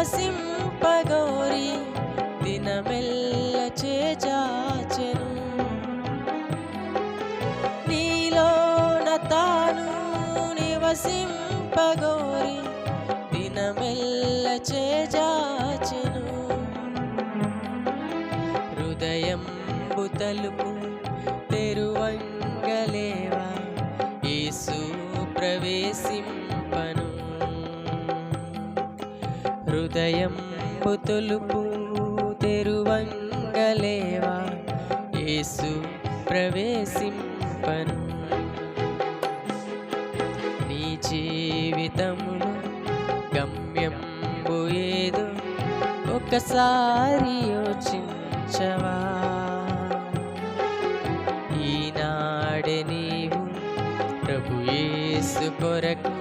నివసింపగోరి దినమెల్ల చేజాచెను. నీలోన తాను నివసింపగోరి దినమెల్ల చేజాచెను. హృదయంబు తలుపు తెరువంగలేవా యేసు ప్రవేశింపను. హృదయంబు తలుపు తెరువంగలేవా యేసు ప్రవేశింపను. నీ జీవితములో గమ్యంబు ఏదో ఒకసారి యోచించవా. ఈనాడే నీవు ప్రభు యేసు కొరకు